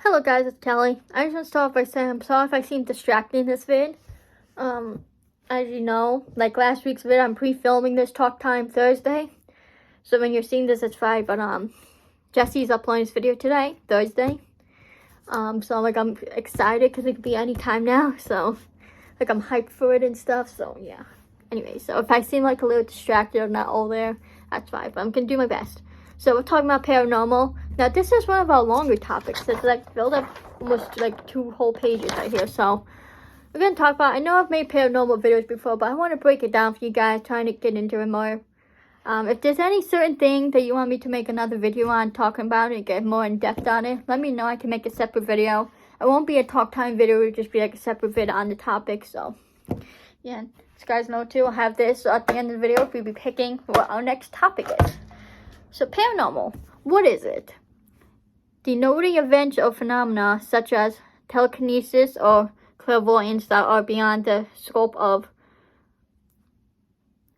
Hello guys, it's Kelly. I just want to start off by saying I'm sorry if I seem distracted in this vid. As you know, like last week's vid, I'm pre-filming this talk time Thursday. So when you're seeing this, it's Friday, but Jesse's uploading this video today, Thursday. So like I'm excited because it could be any time now. So like I'm hyped for it and stuff. So yeah. Anyway, so if I seem like a little distracted or not all there, that's fine. But I'm gonna do my best. So we're talking about paranormal. Now this is one of our longer topics. It's like filled up almost like 2 whole pages right here. So we're gonna talk about, I know I've made paranormal videos before, but I want to break it down for you guys, trying to get into it more. If there's any certain thing that you want me to make another video on talking about it and get more in depth on it, let me know. I can make a separate video. It won't be a talk time video, it'll just be like a separate video on the topic. So yeah, as you guys know too, I'll have this at the end of the video. We'll be picking what our next topic is. So paranormal, what is it? Denoting events or phenomena such as telekinesis or clairvoyance that are beyond the scope of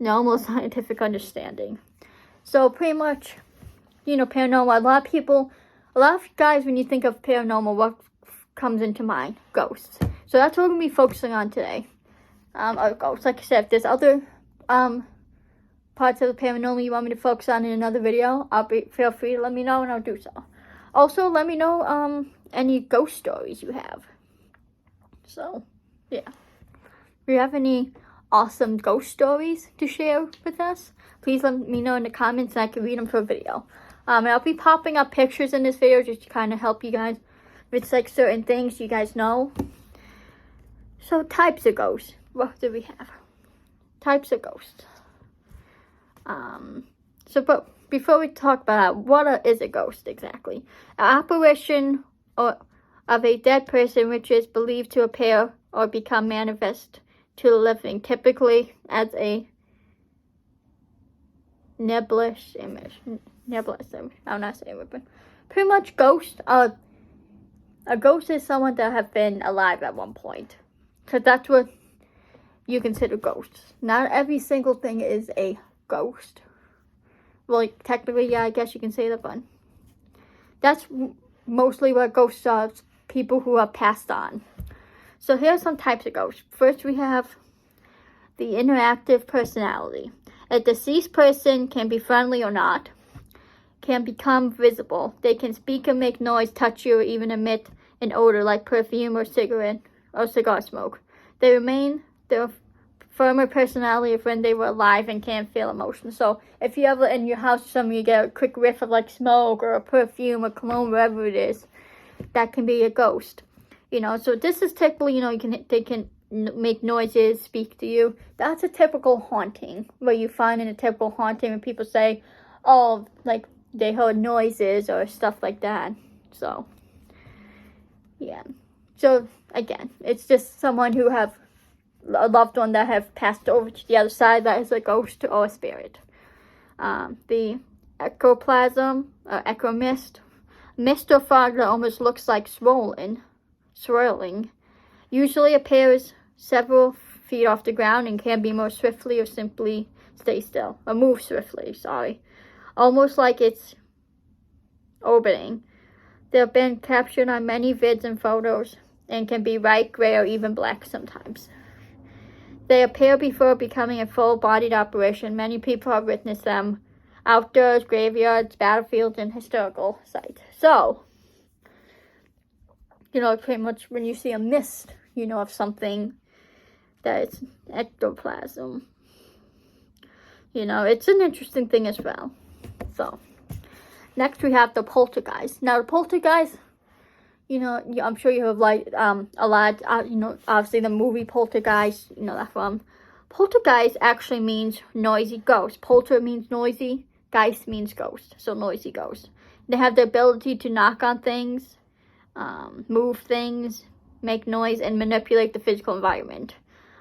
normal scientific understanding. So pretty much, you know, paranormal, a lot of guys, when you think of paranormal, what comes into mind? Ghosts. So that's what we're going to be focusing on today. Ghosts. Like I said, if there's other parts of the paranormal you want me to focus on in another video, feel free to let me know and I'll do so. Also, let me know any ghost stories you have. So, yeah. If you have any awesome ghost stories to share with us, please let me know in the comments and I can read them for a video. And I'll be popping up pictures in this video just to kind of help you guys with like certain things you guys know. So, types of ghosts. What do we have? Types of ghosts. But before we talk about what is a ghost exactly? An apparition of a dead person which is believed to appear or become manifest to the living, typically as a nebulous image. I'm not saying it, but pretty much ghost. A ghost is someone that have been alive at one point. Because that's what you consider ghosts. Not every single thing is a ghost. Well, like, technically, yeah, I guess you can say that, but that's mostly what ghosts are, people who have passed on. So here are some types of ghosts. First, we have the interactive personality. A deceased person can be friendly or not, can become visible. They can speak and make noise, touch you, or even emit an odor like perfume or cigar smoke. They remain their former personality of when they were alive and can't feel emotion. So if you ever in your house or something, you get a quick whiff of like smoke or a perfume or cologne, whatever it is, that can be a ghost. You know, so this is typically, you know, they can make noises, speak to you. That's a typical haunting. What you find in a typical haunting when people say, oh, like they heard noises or stuff like that. So yeah. So again, it's just someone who have a loved one that have passed over to the other side that is a ghost or a spirit. The ectoplasm, echo mist or fog that almost looks like swirling, usually appears several feet off the ground and can be moved swiftly or simply stay still. Or move swiftly, almost like it's orbiting. They have been captured on many vids and photos and can be white, gray, or even black sometimes. They appear before becoming a full-bodied apparition. Many people have witnessed them outdoors, graveyards, battlefields, and historical sites. So, you know, pretty much when you see a mist, you know of something that it's ectoplasm. You know, it's an interesting thing as well. So, next we have the poltergeist. Now, the poltergeist, you know, I'm sure you have like a lot. You know, obviously the movie Poltergeist. You know that from. Poltergeist actually means noisy ghost. Polter means noisy. Geist means ghost. So noisy ghost. They have the ability to knock on things, move things, make noise, and manipulate the physical environment.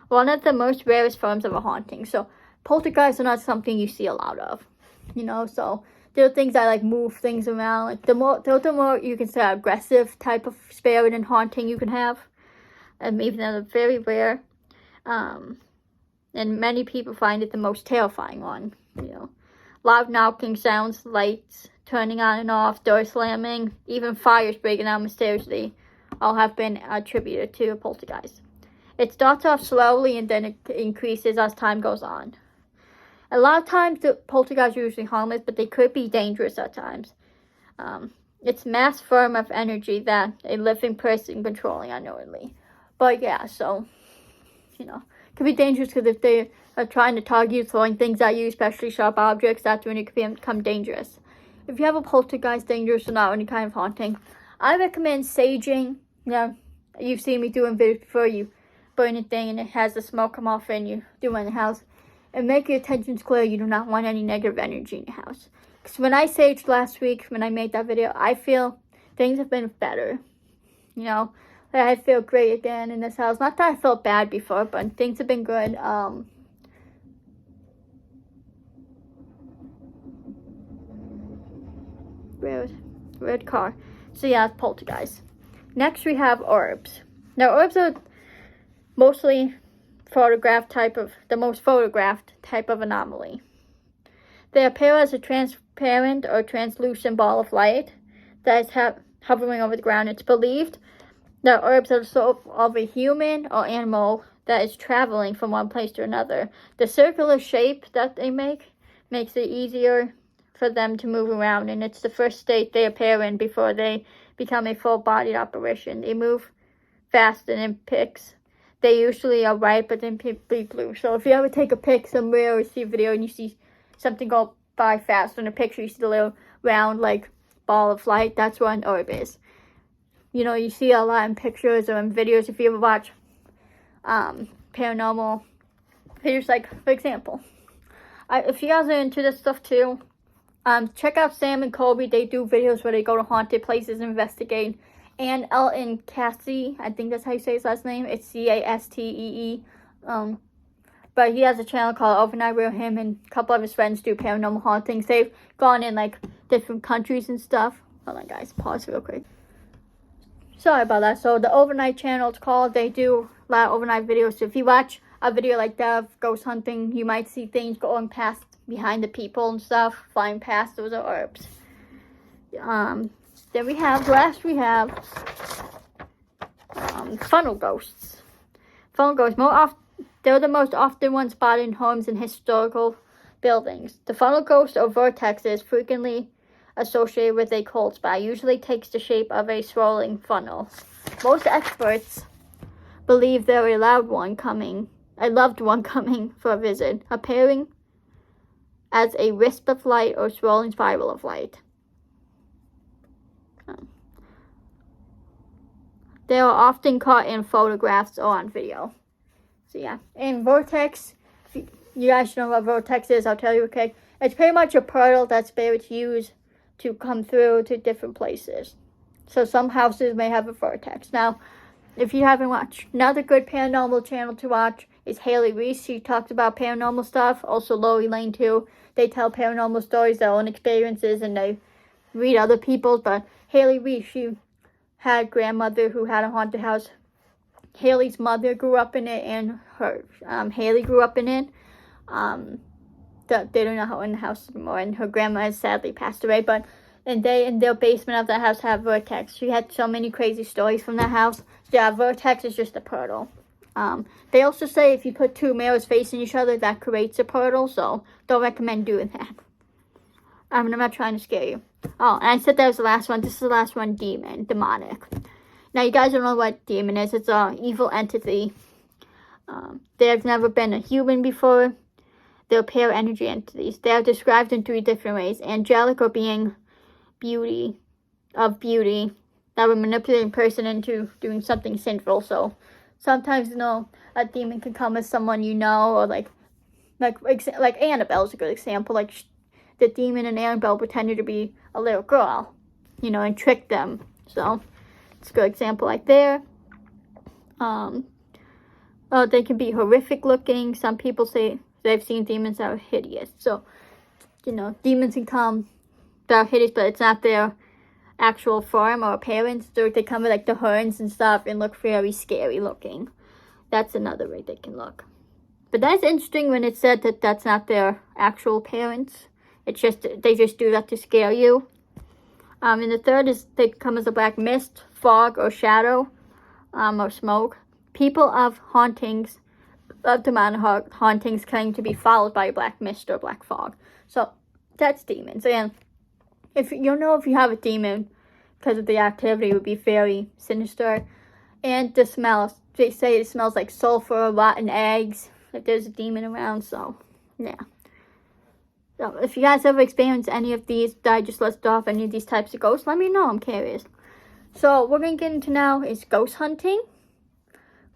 One of the most rarest forms of a haunting. So poltergeists are not something you see a lot of. You know, so there are things that like move things around. Like the more you can say aggressive type of spirit and haunting you can have, and even though they're very rare, and many people find it the most terrifying one. You know, loud knocking sounds, lights turning on and off, door slamming, even fires breaking out mysteriously, all have been attributed to a poltergeist. It starts off slowly and then it increases as time goes on. A lot of times the poltergeists are usually harmless, but they could be dangerous at times. It's mass form of energy that a living person controlling unknowingly. But yeah, so, it could be dangerous because if they are trying to target you, throwing things at you, especially sharp objects, that's when it could become dangerous. If you have a poltergeist, dangerous or not, any kind of haunting, I recommend saging. You've seen me doing videos before. You burn a thing and it has the smoke come off and you do it in the house. And make your intentions clear. You do not want any negative energy in your house. Because when I saged last week, when I made that video, I feel things have been better. I feel great again in this house. Not that I felt bad before, but things have been good. Red car. So yeah, poltergeist. Next we have orbs. Now orbs are mostly the most photographed type of anomaly. They appear as a transparent or translucent ball of light that is hovering over the ground. It's believed that orbs are the soul of a human or animal that is traveling from one place to another. The circular shape that they makes it easier for them to move around, and it's the first state they appear in before they become a full-bodied apparition. They move fast and in pics. They usually are white, but then be blue. So if you ever take a pic somewhere or see a video and you see something go by fast in a picture, you see the little round ball of light, that's what an orb is. You see a lot in pictures or in videos. If you ever watch paranormal videos, for example, if you guys are into this stuff too, check out Sam and Colby. They do videos where they go to haunted places and investigate. And Elton Cassie, I think that's how you say his last name. It's Castee. But he has a channel called Overnight where him and a couple of his friends do paranormal hauntings. They've gone in different countries and stuff. Hold on, guys, pause real quick. Sorry about that. So the Overnight channel, it's called. They do a lot of overnight videos. So if you watch a video like that of ghost hunting, you might see things going past behind the people and stuff, flying past. Those are orbs. Then we have funnel ghosts. Funnel ghosts, they're the most often ones spotted in homes and historical buildings. The funnel ghost or vortex is frequently associated with a cold spot. Usually takes the shape of a swirling funnel. Most experts believe there are a loved one coming for a visit, appearing as a wisp of light or swirling spiral of light. They are often caught in photographs or on video. So yeah, and vortex, if you guys know what vortex is, I'll tell you, okay? It's pretty much a portal that spirits use to come through to different places. So some houses may have a vortex. Now, if you haven't watched, another good paranormal channel to watch is Haley Reese. She talks about paranormal stuff. Also Lori Lane too. They tell paranormal stories, their own experiences, and they read other people's. But Haley Reese, she had a grandmother who had a haunted house. Haley's mother grew up in it, and Haley grew up in it. They don't know how in the house anymore, and her grandma has sadly passed away. But in their basement of that house have vortex. She had so many crazy stories from that house. So yeah, vortex is just a portal. They also say if you put two mirrors facing each other, that creates a portal. So don't recommend doing that. I'm not trying to scare you. Oh, and I said that was the last one. This is the last one, demonic. Now, you guys don't know what demon is. It's an evil entity. There's never been a human before. They're pale energy entities. They are described in 3 different ways. Angelic, or being beauty, that would manipulate a person into doing something sinful. So sometimes, a demon can come as someone you know, or like Annabelle's a good example. The demon in Annabelle pretended to be a little girl, and tricked them. So it's a good example there. They can be horrific looking. Some people say they've seen demons that are hideous. So, demons can come that are hideous, but it's not their actual form or appearance. They come with the horns and stuff and look very scary looking. That's another way they can look. But that's interesting when it said that that's not their actual appearance. It's just, they just do that to scare you. And the third is they come as a black mist, fog, or shadow, or smoke. People of hauntings, of demonic hauntings, claim to be followed by a black mist or black fog. So that's demons. And if you know if you have a demon, because of the activity, it would be very sinister. And the smells, they say it smells like sulfur, rotten eggs, if there's a demon around. So yeah. So if you guys ever experienced any of these that I just listed off, any of these types of ghosts, let me know. I'm curious. So what we're going to get into now is ghost hunting.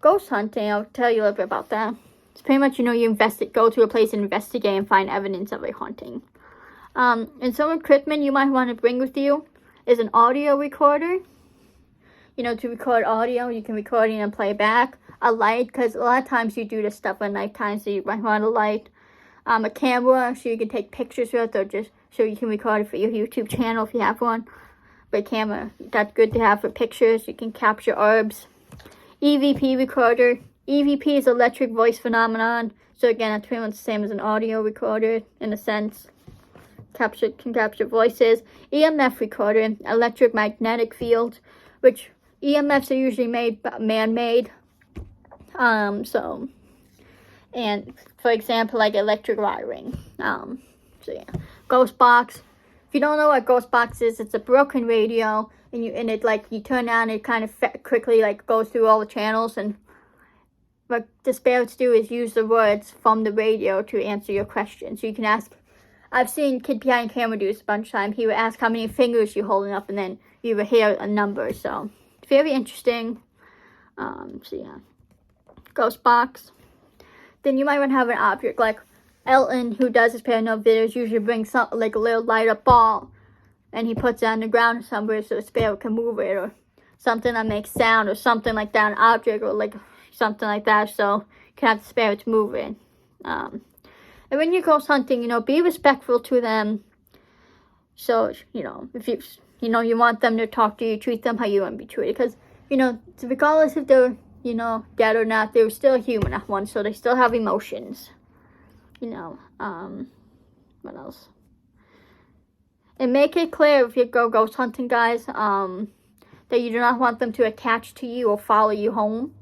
Ghost hunting, I'll tell you a little bit about that. It's pretty much, you go to a place and investigate and find evidence of a haunting. And some equipment you might want to bring with you is an audio recorder. To record audio, you can record it and play back. A light, because a lot of times you do this stuff at nighttime, so you might want a light. A camera, so you can take pictures with, or just so you can record it for your YouTube channel if you have one. But camera, that's good to have for pictures. You can capture orbs. Evp Recorder. Evp is electric voice phenomenon. So again, that's pretty much the same as an audio recorder in a sense. Can capture voices. EMF recorder, electric magnetic field, which EMFs are usually man-made. And for example, like electric wiring. So yeah, ghost box. If you don't know what ghost box is, it's a broken radio, and you turn on, it kind of quickly goes through all the channels, and what the spirits do is use the words from the radio to answer your question. So you can ask. I've seen Kid Behind Camera do this a bunch of times. He would ask how many fingers you're holding up, and then you would hear a number. So it's very interesting. So yeah, ghost box. Then you might want to have an object like Elton, who does his paranormal videos, usually brings something like a little light up ball, and he puts it on the ground somewhere so the spirit can move it, or something that makes sound, or something like that, an object, or something like that, so you can have the spirits move it. And when you go hunting, be respectful to them. So, if you want them to talk to you, treat them how you want to be treated. Because, regardless if they're, dead or not, they're still human at once, so they still have emotions. What else? And make it clear if you go ghost hunting, guys, that you do not want them to attach to you or follow you home.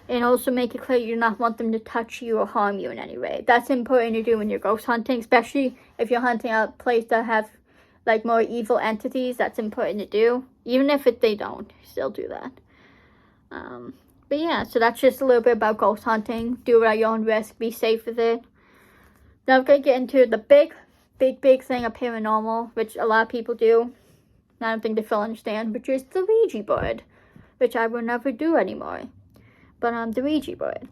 And also make it clear you do not want them to touch you or harm you in any way. That's important to do when you're ghost hunting, especially if you're hunting a place that have more evil entities. That's important to do. Even if they don't, still do that. But yeah, so that's just a little bit about ghost hunting. Do it at your own risk. Be safe with it. Now we're going to get into the big thing of paranormal, which a lot of people do. I don't think they fully understand, which is the Ouija Board, which I will never do anymore. But the Ouija Board.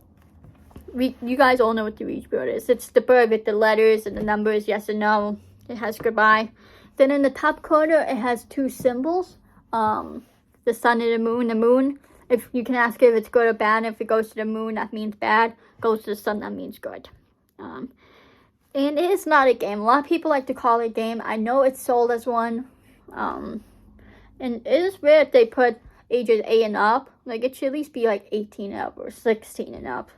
You guys all know what the Ouija Board is. It's the board with the letters and the numbers, yes and no. It has goodbye. Then in the top corner, it has two symbols. The sun and the moon. The moon, if you can ask if it's good or bad. If it goes to the moon, that means bad. Goes to the sun, that means good. And it is not a game. A lot of people like to call it a game. I know it's sold as one. And it is rare if they put ages 8 and up. It should at least be 18 and up or 16 and up.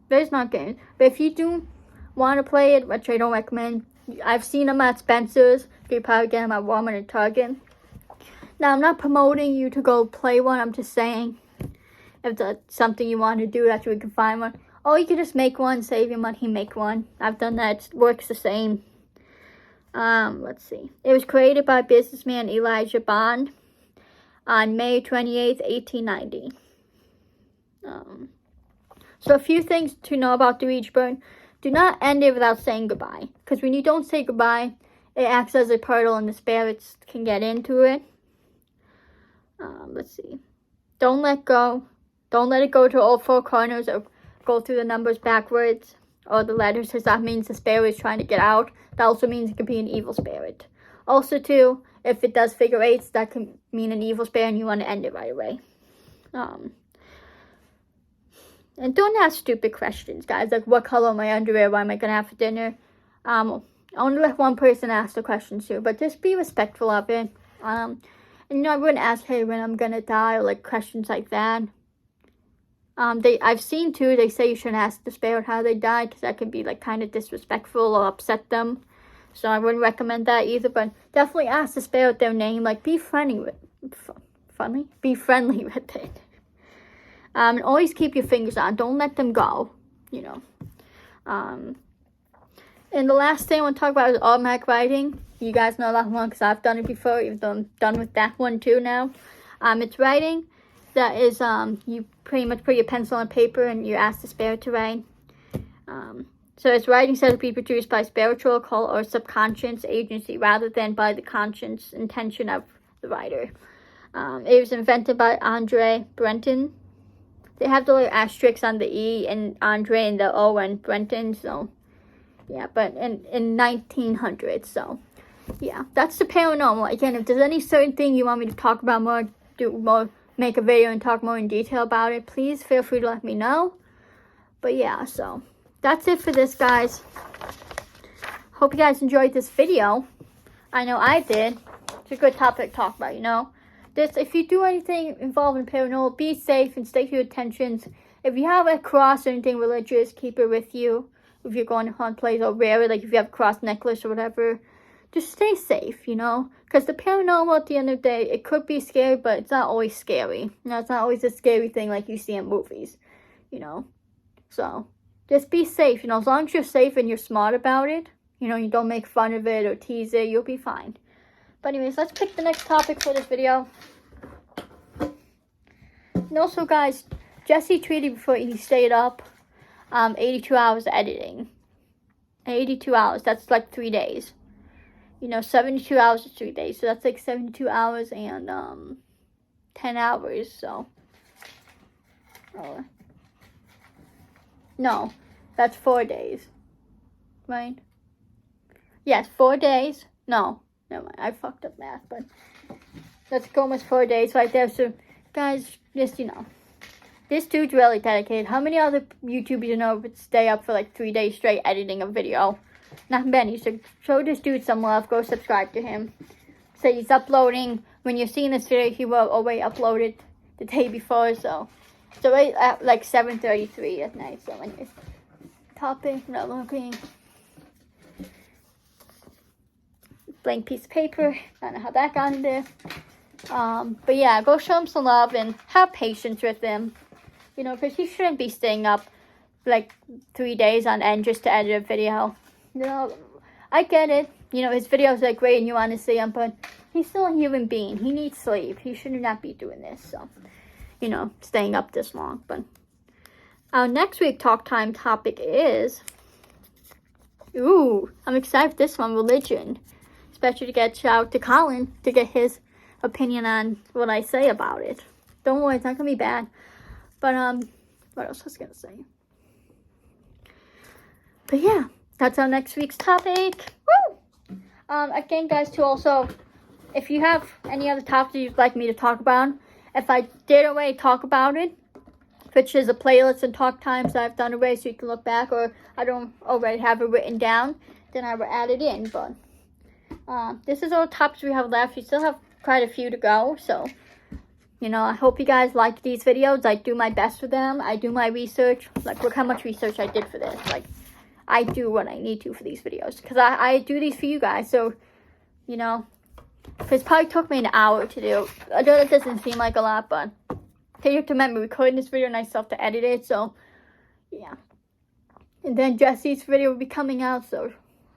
There's not games. But if you do want to play it, which I don't recommend, I've seen them at Spencer's. You can probably get them at Walmart and Target. Now, I'm not promoting you to go play one. I'm just saying, if that's something you want to do, that's where you can find one. Or you can just make one, save your money, make one. I've done that. It works the same. Let's see. It was created by businessman Elijah Bond on May 28th, 1890. So a few things to know about the Ouija Board. Do not end it without saying goodbye. Because when you don't say goodbye, it acts as a portal and the spirits can get into it. Let's see. Don't let go. Don't let it go to all four corners or go through the numbers backwards or the letters, because that means the spirit is trying to get out. That also means it could be an evil spirit. Also, too, if it does figure eights, that can mean an evil spirit and you want to end it right away. And don't ask stupid questions, guys. Like, what color am my underwear? What am I going to have for dinner? Only let one person ask the questions, too. But just be respectful of it. And, I wouldn't ask, hey, when I'm going to die, or, questions like that. I've seen too, they say you shouldn't ask the spirit how they died, because that can be like kind of disrespectful or upset them. So I wouldn't recommend that either, but definitely ask the spirit their name. Like, be friendly with it. And always keep your fingers on. Don't let them go, you know. And the last thing I want to talk about is automatic writing. You guys know that one because I've done it before, even though I'm done with that one too now. It's writing that is, you pretty much put your pencil on paper and you ask the spirit to write. So it's writing said to be produced by spiritual, occult, or subconscious agency rather than by the conscious intention of the writer. It was invented by Andre Brenton. They have the little asterisks on the E and Andre and the O and Brenton, so yeah, but in 1900s, so yeah, that's the paranormal. Again, if there's any certain thing you want me to talk about more, do more, make a video and talk more in detail about it, please feel free to let me know. But yeah, so that's it for this, guys. Hope you guys enjoyed this video. I know I did. It's a good topic to talk about, you know. If you do anything involving paranormal, be safe and stay to your intentions. If you have a cross or anything religious, keep it with you. If you're going to haunted place or wear it, like if you have a cross necklace or whatever, just stay safe, you know. Because the paranormal, at the end of the day, it could be scary, but it's not always scary. You know, it's not always a scary thing like you see in movies, you know. So, just be safe, you know. As long as you're safe and you're smart about it, you know, you don't make fun of it or tease it, you'll be fine. But anyways, let's pick the next topic for this video. And also, guys, Jesse tweeted before he stayed up 82 hours editing. 82 hours, that's like 3 days. You know, 72 hours is 3 days. So that's like 72 hours and 10 hours, so. No, that's 4 days. Right? Yes, 4 days. No. Never mind, I fucked up math, but that's almost 4 days right there. So, guys, just, you know, this dude's really dedicated. How many other YouTubers you know would stay up for like 3 days straight editing a video? Not many. So, show this dude some love. Go subscribe to him. So, he's uploading. When you're seeing this video, he will already uploaded the day before. So, it's already at like 7:33 at night. So, anyways, topic, not looking. Blank piece of paper. I don't know how that got in there. But yeah, go show him some love and have patience with him. You know, because he shouldn't be staying up like 3 days on end just to edit a video. You know, I get it. You know, his videos are great and you want to see him, but he's still a human being. He needs sleep. He should not be doing this. So, you know, staying up this long. But our next week talk time topic is, I'm excited for this one, religion. Especially to get shout out to Colin to get his opinion on what I say about it. Don't worry, it's not gonna be bad. But what else was I gonna say? But yeah, that's our next week's topic. Woo! Again, guys, too. Also, if you have any other topics you'd like me to talk about, if I did already talk about it, which is a playlist and talk times that I've done already, so you can look back, or I don't already have it written down, then I will add it in. But this is all the topics we have left. We still have quite a few to go, so, you know, I hope you guys like these videos. I do my best for them. I do my research. Like, look how much research I did for this. Like, I do what I need to for these videos, because I do these for you guys, so, you know, it probably took me an hour to do. I know that doesn't seem like a lot, but you have to remember, recording this video and I still have to edit it, so, yeah. And then Jesse's video will be coming out, so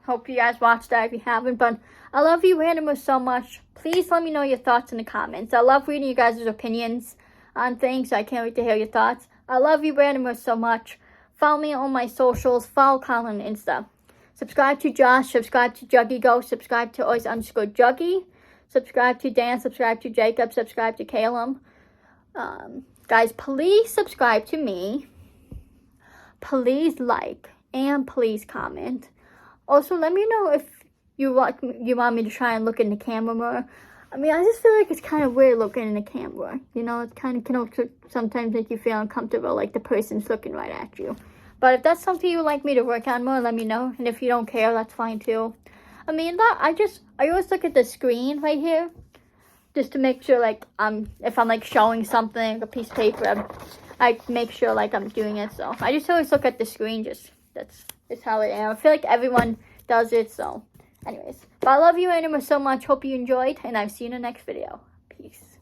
hope you guys watch that if you haven't. But I love you randomers so much. Please let me know your thoughts in the comments. I love reading you guys' opinions on things. So I can't wait to hear your thoughts. I love you randomers so much. Follow me on my socials. Follow Colin on Insta. Subscribe to Josh. Subscribe to Juggy Go. Subscribe to Ois_Juggy. Subscribe to Dan. Subscribe to Jacob. Subscribe to Caleb. Guys, please subscribe to me. Please like and please comment. Also, let me know if you want me to try and look in the camera more. I mean, I just feel like it's kind of weird looking in the camera. You know, it kind of can also sometimes make you feel uncomfortable, like the person's looking right at you. But if that's something you would like me to work on more, let me know. And if you don't care, that's fine too. I mean, I always look at the screen right here, just to make sure, like, if I'm like showing something, a piece of paper, I make sure like I'm doing it. So I just always look at the screen. Just that's how it is. I feel like everyone does it. So anyways, but I love you animals so much. Hope you enjoyed, and I'll see you in the next video. Peace.